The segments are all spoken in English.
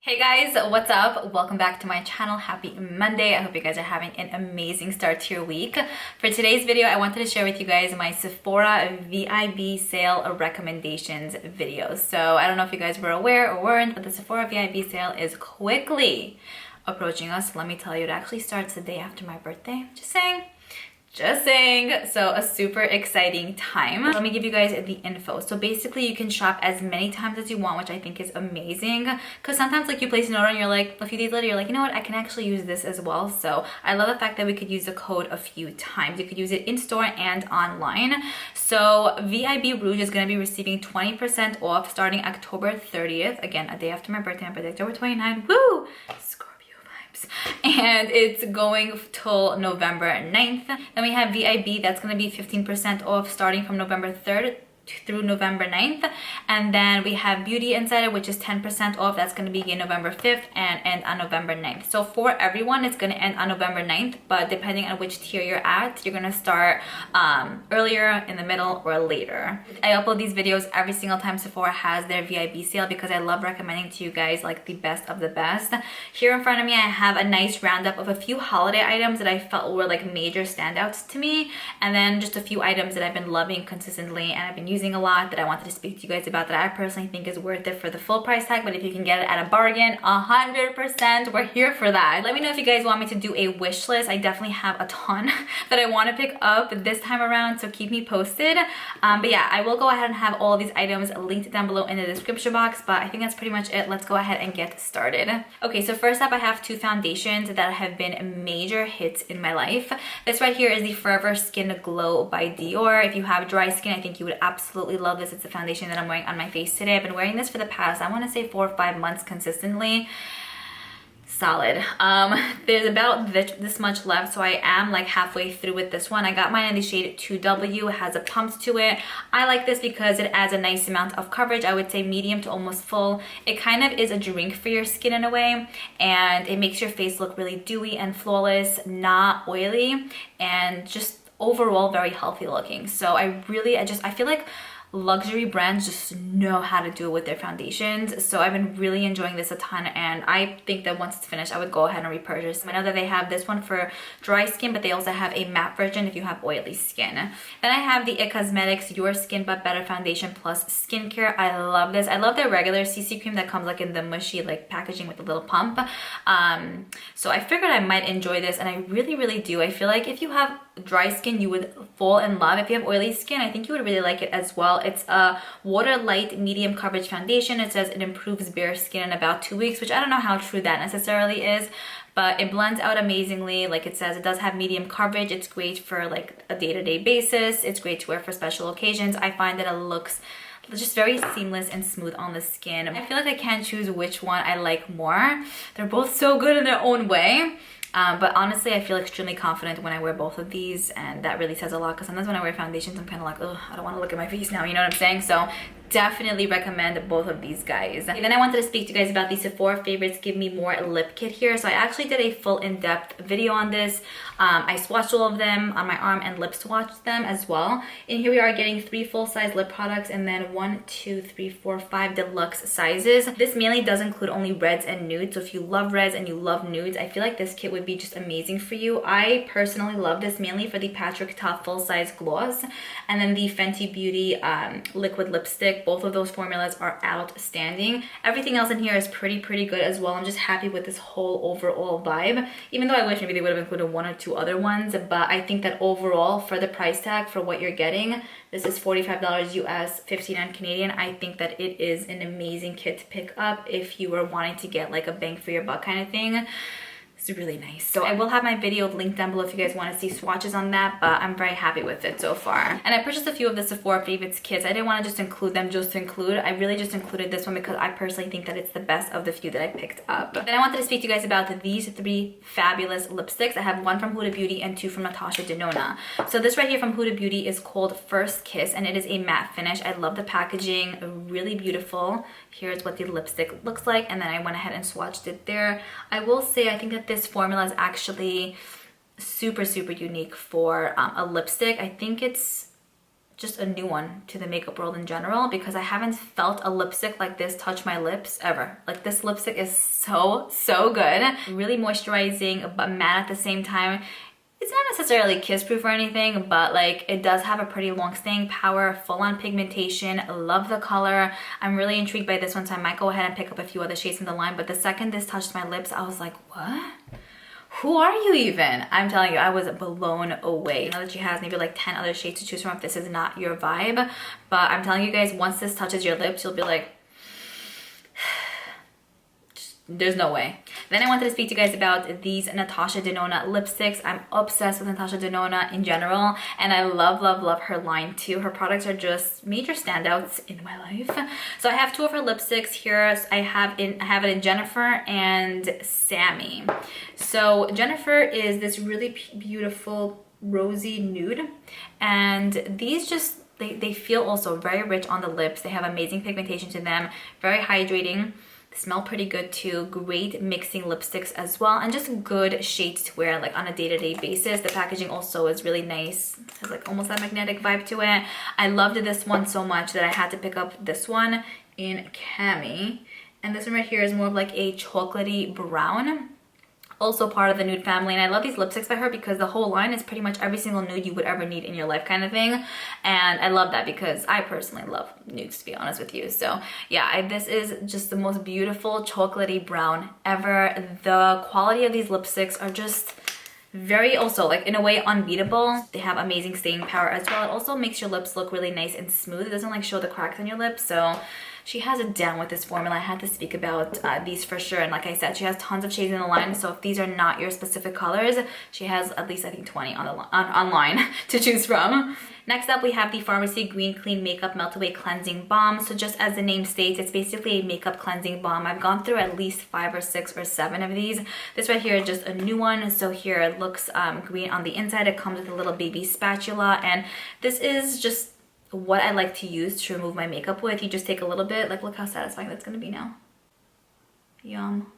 Hey guys, what's up? Welcome back to my channel. Happy Monday. I hope you guys are having an amazing start to your week. For today's video, I wanted to share with you guys my Sephora VIB sale recommendations videos. So I don't know if you guys were aware or weren't, but the Sephora VIB sale is quickly approaching us. Let me tell you, it actually starts the day after my birthday. Just saying. So a super exciting time. Let me give you guys the info. So basically you can shop as many times as you want, which I think is amazing, because sometimes like you place an order and you're like, a few days later you're like, you know what, I can actually use this as well. So I love the fact that we could use the code a few times. You could use it in store and online. So VIB Rouge is going to be receiving 20% off starting October 30th. Again, a day after my birthday, October 29th. Woo! And it's going till November 9th. Then we have VIB, that's going to be 15% off starting from November 3rd through November 9th. And then we have Beauty Insider, which is 10% off. That's going to begin November 5th and end on November 9th. So for everyone, it's going to end on November 9th, but depending on which tier you're at, you're going to start earlier, in the middle, or later. I upload these videos every single time Sephora has their VIB sale because I love recommending to you guys like the best of the best. Here in front of me, I have a nice roundup of a few holiday items that I felt were like major standouts to me, and then just a few items that I've been loving consistently and I've been using a lot that I wanted to speak to you guys about that I personally think is worth it for the full price tag. But if you can get it at a bargain, 100%, we're here for that. Let me know if you guys want me to do a wish list. I definitely have a ton that I want to pick up this time around, so keep me posted. But yeah, I will go ahead and have all of these items linked down below in the description box, but I think that's pretty much it. Let's go ahead and get started. Okay, so first up I have two foundations that have been major hits in my life. This right here is the Forever Skin Glow by Dior. If you have dry skin, I think you would absolutely love this. It's the foundation that I'm wearing on my face today. I've been wearing this for the past, I want to say 4 or 5 months consistently. Solid. There's about this much left, so I am like halfway through with this one. I got mine in the shade 2W. It has a pump to it. I like this because it adds a nice amount of coverage. I would say medium to almost full. It kind of is a drink for your skin in a way, and it makes your face look really dewy and flawless, not oily, and just overall very healthy looking. So I feel like luxury brands just know how to do it with their foundations. So I've been really enjoying this a ton, and I think that once it's finished I would go ahead and repurchase. I know that they have this one for dry skin, but they also have a matte version if you have oily skin. Then I have the IT Cosmetics Your Skin But Better Foundation Plus Skincare. I love this. I love their regular CC cream that comes like in the mushy like packaging with a little pump. So I figured I might enjoy this, and I really do. I feel like if you have dry skin you would fall in love. If you have oily skin, I think you would really like it as well. It's a water light medium coverage foundation. It says it improves bare skin in about 2 weeks, which I don't know how true that necessarily is, but it blends out amazingly. Like it says, it does have medium coverage. It's great for like a day-to-day basis. It's great to wear for special occasions. I find that it looks just very seamless and smooth on the skin. I feel like I can't choose which one I like more. They're both so good in their own way. But honestly, I feel extremely confident when I wear both of these, and that really says a lot, because sometimes when I wear foundations, I'm kind of like, oh, I don't want to look at my face now, you know what I'm saying? So definitely recommend both of these guys. Okay, then I wanted to speak to you guys about the Sephora Favorites Give Me More lip kit here. So I actually did a full in-depth video on this. I swatched all of them on my arm and lip swatched them as well. And here we are getting 3 full-size lip products, and then 1, 2, 3, 4, 5 deluxe sizes. This mainly does include only reds and nudes, so if you love reds and you love nudes, I feel like this kit would be just amazing for you. I personally love this mainly for the Patrick Ta full-size gloss, and then the Fenty Beauty liquid lipstick. Both of those formulas are outstanding. Everything else in here is pretty good as well. I'm just happy with this whole overall vibe, even though I wish maybe they would have included 1 or 2 other ones. But I think that overall, for the price tag for what you're getting, this is $45 US, $59 Canadian. I think that it is an amazing kit to pick up if you were wanting to get like a bang for your buck kind of thing. It's really nice. So I will have my video linked down below if you guys want to see swatches on that, but I'm very happy with it so far. And I purchased a few of the Sephora Favorites kits. I didn't want to just include them just to include. I really just included this one because I personally think that it's the best of the few that I picked up. Then I wanted to speak to you guys about these 3 fabulous lipsticks. I have 1 from Huda Beauty and 2 from Natasha Denona. So this right here from Huda Beauty is called First Kiss, and it is a matte finish. I love the packaging, really beautiful. Here's what the lipstick looks like, and then I went ahead and swatched it there. I will say I think that this formula is actually super unique for a lipstick. I think it's just a new one to the makeup world in general, because I haven't felt a lipstick like this touch my lips ever. Like, this lipstick is so good. Really moisturizing but matte at the same time. It's not necessarily kiss proof or anything, but like it does have a pretty long staying power, full on pigmentation. Love the color. I'm really intrigued by this one, so I might go ahead and pick up a few other shades in the line. But the second this touched my lips, I was like, what? Who are you even? I'm telling you, I was blown away. I know that she has maybe like 10 other shades to choose from if this is not your vibe, but I'm telling you guys, once this touches your lips, you'll be like, there's no way. Then I wanted to speak to you guys about these Natasha Denona lipsticks. I'm obsessed with Natasha Denona in general, and I love her line too. Her products are just major standouts in my life. So I have two of her lipsticks here. I have it in Jennifer and Sammy. So Jennifer is this really beautiful rosy nude, and these just they feel also very rich on the lips. They have amazing pigmentation to them, very hydrating. Smell pretty good too. Great mixing lipsticks as well, and just good shades to wear like on a day-to-day basis. The packaging also is really nice. It has like almost that magnetic vibe to it. I loved this one so much that I had to pick up this one in Cami, and this one right here is more of like a chocolatey brown, also part of the Nude family. And I love these lipsticks by her because the whole line is pretty much every single nude you would ever need in your life kind of thing, and I love that because I personally love nudes, to be honest with you. So yeah, this is just the most beautiful chocolatey brown ever. The quality of these lipsticks are just very, also like in a way unbeatable. They have amazing staying power as well. It also makes your lips look really nice and smooth. It doesn't like show the cracks in your lips, so she has it down with this formula. I had to speak about these for sure. And like I said, she has tons of shades in the line. So if these are not your specific colors, she has at least I think 20 on the online to choose from. Next up, we have the Farmacy Green Clean Makeup Melt Away Cleansing Balm. So just as the name states, it's basically a makeup cleansing balm. I've gone through at least 5 or 6 or 7 of these. This right here is just a new one. So here it looks green on the inside. It comes with a little baby spatula, and this is just what I like to use to remove my makeup with. You just take a little bit, like look how satisfying that's gonna be now. Yum.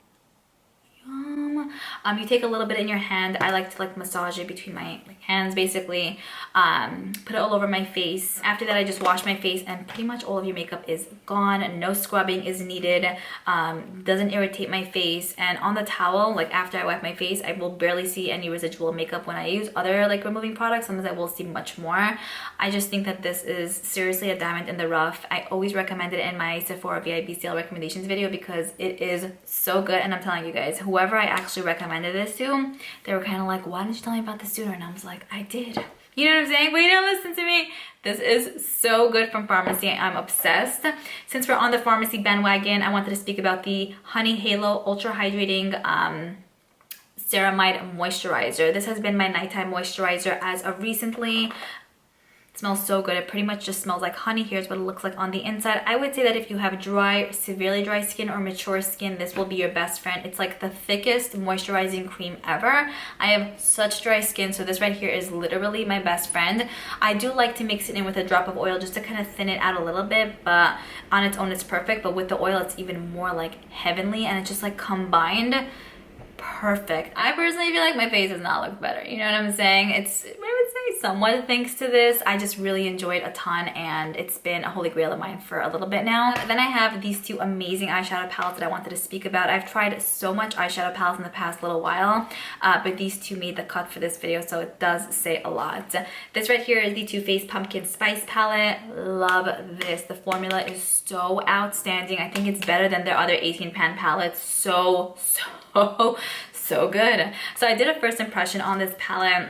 Yum. You take a little bit in your hand. I like to like massage it between my hands basically. Put it all over my face. After that, I just wash my face and pretty much all of your makeup is gone. No scrubbing is needed. Doesn't irritate my face. And on the towel, like after I wipe my face, I will barely see any residual makeup. When I use other like removing products, sometimes I will see much more. I just think that this is seriously a diamond in the rough. I always recommend it in my Sephora VIB sale recommendations video because it is so good. And I'm telling you guys, whoever I actually recommended this to, they were kind of like, why didn't you tell me about this sooner? And I was like, I did. You know what I'm saying? But you don't listen to me. This is so good from Farmacy. I'm obsessed. Since we're on the Farmacy bandwagon, I wanted to speak about the Honey Halo Ultra Hydrating Ceramide Moisturizer. This has been my nighttime moisturizer as of recently. It smells so good. It pretty much just smells like honey. Here's what it looks like on the inside. I would say that if you have dry, severely dry skin or mature skin, this will be your best friend. It's like the thickest moisturizing cream ever. I have such dry skin, so this right here is literally my best friend. I do like to mix it in with a drop of oil just to kind of thin it out a little bit, but on its own it's perfect. But with the oil, it's even more like heavenly, and it's just like combined perfect. I personally feel like my face does not look better. You know what I'm saying? It's, I would say somewhat thanks to this. I just really enjoyed a ton, and it's been a holy grail of mine for a little bit now. Then I have these two amazing eyeshadow palettes that I wanted to speak about. I've tried so much eyeshadow palettes in the past little while, but these two made the cut for this video, so it does say a lot. This right here is the Too Faced Pumpkin Spice palette. Love this. The formula is so outstanding. I think it's better than their other 18 pan palettes. So good. So I did a first impression on this palette.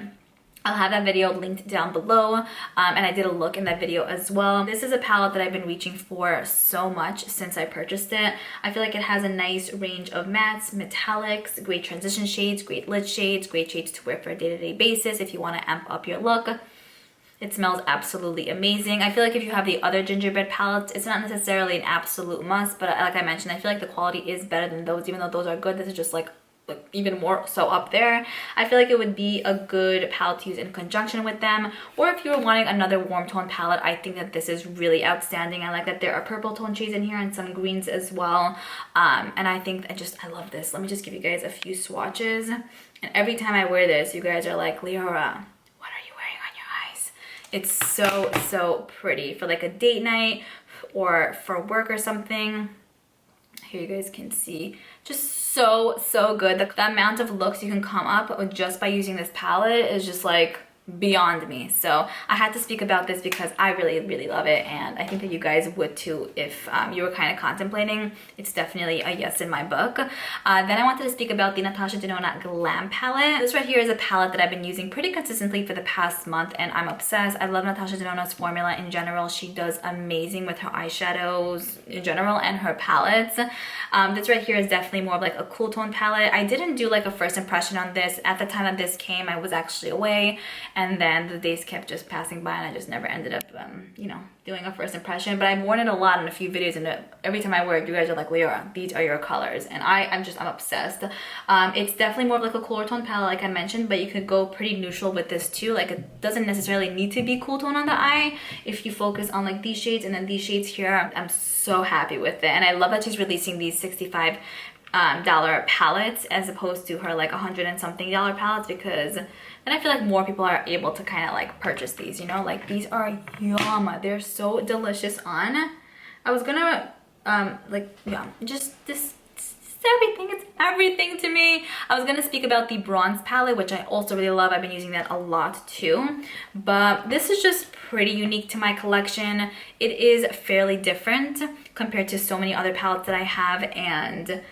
I'll have that video linked down below, and I did a look in that video as well. This is a palette that I've been reaching for so much since I purchased it. I feel like it has a nice range of mattes, metallics, great transition shades, great lit shades, great shades to wear for a day-to-day basis if you want to amp up your look. It smells absolutely amazing. I feel like if you have the other gingerbread palettes, it's not necessarily an absolute must, but like I mentioned, I feel like the quality is better than those. Even though those are good, this is just like even more so up there. I feel like it would be a good palette to use in conjunction with them, or if you were wanting another warm tone palette, I think that this is really outstanding. I like that there are purple tone shades in here and some greens as well, and I think I love this. Let me just give you guys a few swatches, and every time I wear this, you guys are like, Liora, what are you wearing on your eyes? It's so, so pretty for like a date night or for work or something. Here you guys can see, just so, so good. The amount of looks you can come up with just by using this palette is just like beyond me. So I had to speak about this because I really, really love it, and I think that you guys would too if you were kind of contemplating. It's definitely a yes in my book. Then I wanted to speak about the Natasha Denona Glam palette. This right here is a palette that I've been using pretty consistently for the past month, and I'm obsessed. I love Natasha Denona's formula in general. She does amazing with her eyeshadows in general and her palettes. This right here is definitely more of like a cool tone palette. I didn't do like a first impression on this. At the time that this came, I was actually away, and then the days kept just passing by and I just never ended up, you know, doing a first impression. But I've worn it a lot in a few videos, and every time I wear it, you guys are like, Liora, these are your colors. And I'm obsessed. It's definitely more of like a cooler tone palette, like I mentioned, but you could go pretty neutral with this too. Like, it doesn't necessarily need to be cool tone on the eye if you focus on like these shades and then these shades here. I'm so happy with it, and I love that she's releasing these $65 palettes as opposed to her like $100 and something palettes, because then I feel like more people are able to kind of like purchase these, you know. Like, these are yum, they're so delicious on. I was gonna like, yeah, just this everything, it's everything to me. I was gonna speak about the bronze palette, which I also really love. I've been using that a lot too, but this is just pretty unique to my collection. It is fairly different compared to so many other palettes that I have, and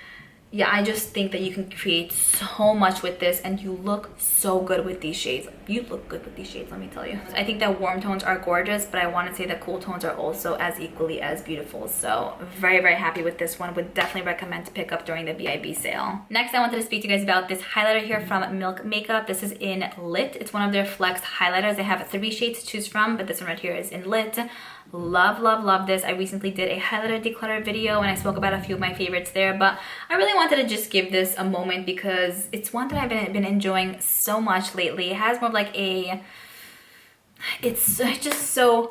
yeah, I just think that you can create so much with this, and you look so good with these shades. You look good with these shades, let me tell you. I think that warm tones are gorgeous, but I want to say that cool tones are also as equally as beautiful. So very, very happy with this one. Would definitely recommend to pick up during the VIB sale. Next, I wanted to speak to you guys about this highlighter here from Milk Makeup. This is in Lit. It's one of their Flex highlighters. They have 3 shades to choose from, but this one right here is in Lit. Love, love, love this. I recently did a highlighter declutter video and I spoke about a few of my favorites there, but I really wanted to just give this a moment because it's one that I've been enjoying so much lately. It has more of like a, it's just so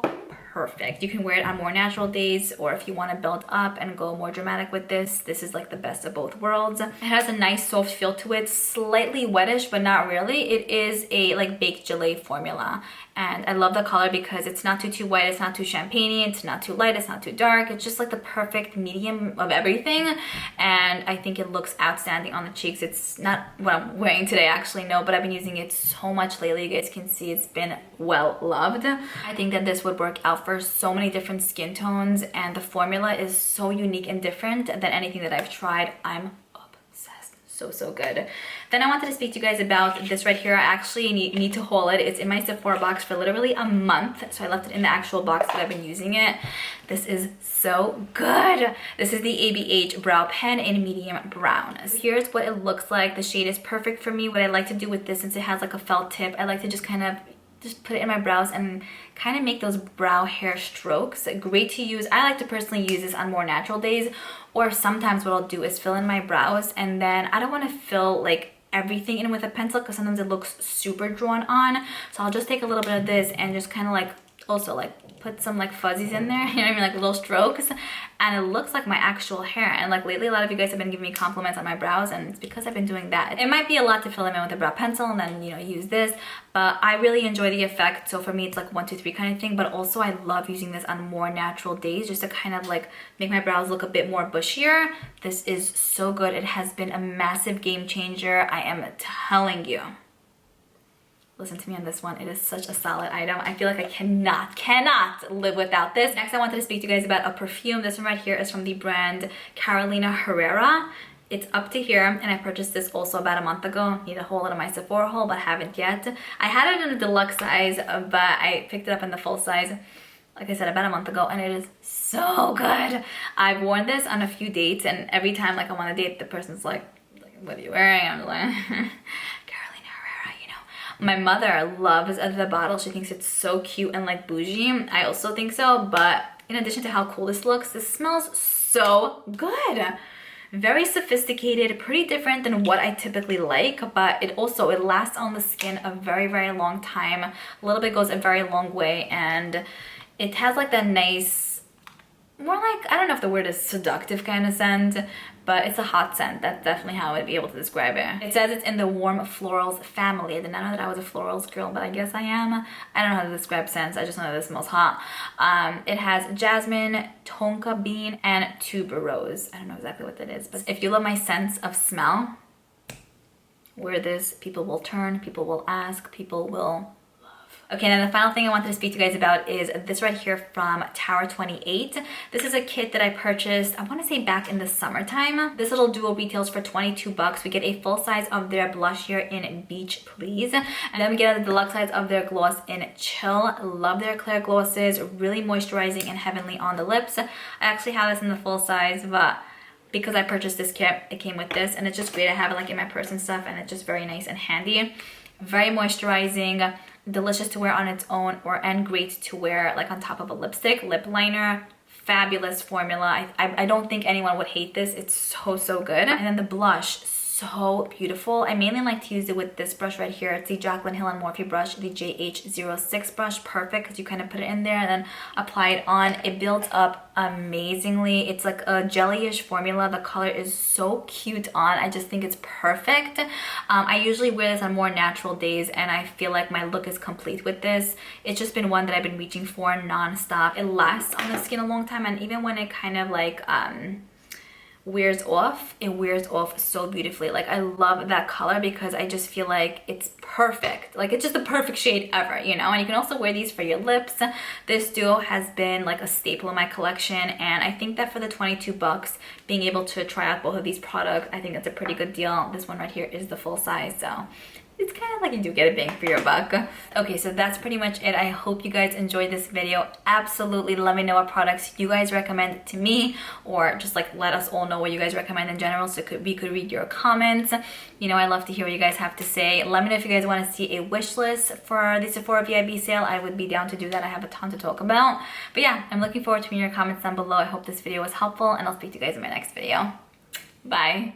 perfect. You can wear it on more natural days, or if you want to build up and go more dramatic with this, this is like the best of both worlds. It has a nice soft feel to it, slightly wettish, but not really. It is a like baked gelée formula, and I love the color because it's not too white, it's not too champagne-y, it's not too light, it's not too dark. It's just like the perfect medium of everything, and I think it looks outstanding on the cheeks. It's not what I'm wearing today, actually, no, but I've been using it so much lately. You guys can see it's been well loved. I think that this would work out for so many different skin tones, and the formula is so unique and different than anything that I've tried. I'm obsessed. So good. Then I wanted to speak to you guys about this right here. I actually need to haul it. It's in my Sephora box for literally a month, so I left it in the actual box that I've been using it. This is so good. This is the ABH brow pen in medium brown. So here's what it looks like. The shade is perfect for me. What I like to do with this, since it has like a felt tip, I like to just kind of put it in my brows and kind of make those brow hair strokes. Great to use. I like to personally use this on more natural days, or sometimes what I'll do is fill in my brows, and then I don't want to fill like everything in with a pencil because sometimes it looks super drawn on. So I'll just take a little bit of this and just kind of like also like put some like fuzzies in there, you know what I mean, like little strokes, and it looks like my actual hair. And like lately a lot of you guys have been giving me compliments on my brows, and it's because I've been doing that. It might be a lot to fill them in with a brow pencil and then, you know, use this, but I really enjoy the effect. So for me it's like 1 2 3 kind of thing, but also I love using this on more natural days just to kind of like make my brows look a bit more bushier. This is so good. It has been a massive game changer, I am telling you. Listen to me on this one. It is such a solid item. I feel like I cannot live without this. Next, I wanted to speak to you guys about a perfume. This one right here is from the brand Carolina Herrera. It's up to here, and I purchased this also about a month ago. Need to haul it in my Sephora haul, but haven't yet. I had it in a deluxe size, but I picked it up in the full size, like I said, about a month ago, and it is so good. I've worn this on a few dates, and every time like I'm on a date, the person's like what are you wearing? I'm like my mother loves the bottle. She thinks it's so cute and like bougie. I also think so, but in addition to how cool this looks, this smells so good. Very sophisticated, pretty different than what I typically like, but it lasts on the skin a very, very long time. A little bit goes a very long way, and it has like that nice, more like, I don't know if the word is seductive kind of scent, but it's a hot scent. That's definitely how I would be able to describe it. It says it's in the warm florals family. I did not know that I was a florals girl, but I guess I am. I don't know how to describe scents. I just know that it smells hot. It has jasmine, tonka bean, and tuberose. I don't know exactly what that is, but if you love my sense of smell, wear this. People will turn, people will ask, people will. Okay, and then the final thing I wanted to speak to you guys about is this right here from Tower 28. This is a kit that I purchased, I want to say back in the summertime. This little duo retails for 22 bucks. We get a full size of their blush here in Beach Please. And then we get a deluxe size of their gloss in Chill. Love their clear glosses, really moisturizing and heavenly on the lips. I actually have this in the full size, but because I purchased this kit, it came with this, and it's just great. I have it like in my purse and stuff, and it's just very nice and handy. Very moisturizing, delicious to wear on its own, and great to wear like on top of a lipstick. Lip liner, fabulous formula. I don't think anyone would hate this. It's so good. And then the blush, so beautiful. I mainly like to use it with this brush right here. It's the Jaclyn Hill and Morphe brush, the JH06 brush. Perfect, because you kind of put it in there and then apply it on. It builds up amazingly. It's like a jellyish formula. The color is so cute on. I just think it's perfect. I usually wear this on more natural days, and I feel like my look is complete with this. It's just been one that I've been reaching for non-stop. It lasts on the skin a long time, and even when it kind of like wears off, it wears off so beautifully. Like, I love that color because I just feel like it's perfect. Like, it's just the perfect shade ever, you know? And you can also wear these for your lips. This duo has been like a staple in my collection, and I think that for the 22 bucks, being able to try out both of these products, I think that's a pretty good deal. This one right here is the full size, so it's kind of like you do get a bang for your buck. Okay, so that's pretty much it. I hope you guys enjoyed this video. Absolutely let me know what products you guys recommend to me, or just like let us all know what you guys recommend in general, so we could read your comments. You know, I love to hear what you guys have to say. Let me know if you guys want to see a wish list for the Sephora VIB sale. I would be down to do that. I have a ton to talk about. But yeah, I'm looking forward to reading your comments down below. I hope this video was helpful, and I'll speak to you guys in my next video. Bye.